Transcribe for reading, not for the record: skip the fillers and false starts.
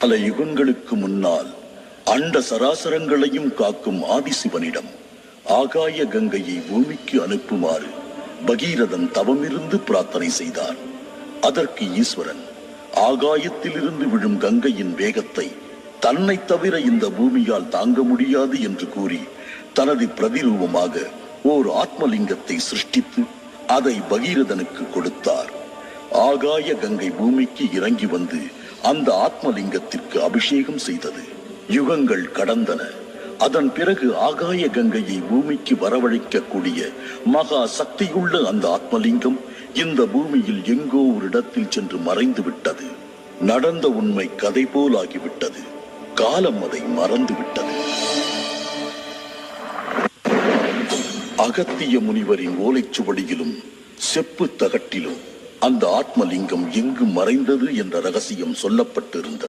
பல யுகங்களுக்கு முன்னால் அண்ட சராசரங்களையும் காக்கும் ஆதிசிவனிடம் ஆகாய கங்கையை பூமிக்கு அனுப்புமாறு பகீரதன் தவமிருந்து பிரார்த்தனை செய்தார். அதற்கு ஈஸ்வரன் ஆகாயத்திலிருந்து விழும் கங்கையின் வேகத்தை தன்னை தவிர இந்த பூமியால் தாங்க முடியாது என்று கூறி தனது பிரதிரூபமாக ஓர் ஆத்மலிங்கத்தை சிருஷ்டித்து அதை பகீரதனுக்கு கொடுத்தார். ஆகாய கங்கை பூமிக்கு இறங்கி வந்து அந்த ஆத்மலிங்கத்திற்கு அபிஷேகம் செய்தது. யுகங்கள் கடந்தன. அதன் பிறகு ஆகாய கங்கையை பூமிக்கு வரவழைக்கக்கூடிய மகா சக்தியுள்ள அந்த ஆத்மலிங்கம் இந்த பூமியில் எங்கோ ஒரு இடத்தில் சென்று மறைந்து விட்டது. நடந்த உண்மை கதை போலாகிவிட்டது. காலம் அதை மறந்து விட்டது. அகத்திய முனிவரின் ஓலைச்சுவடியிலும் செப்பு தகட்டிலும் அந்த ஆத்மலிங்கம் எங்கு மறைந்தது என்ற ரகசியம் சொல்லப்பட்டிருந்தது.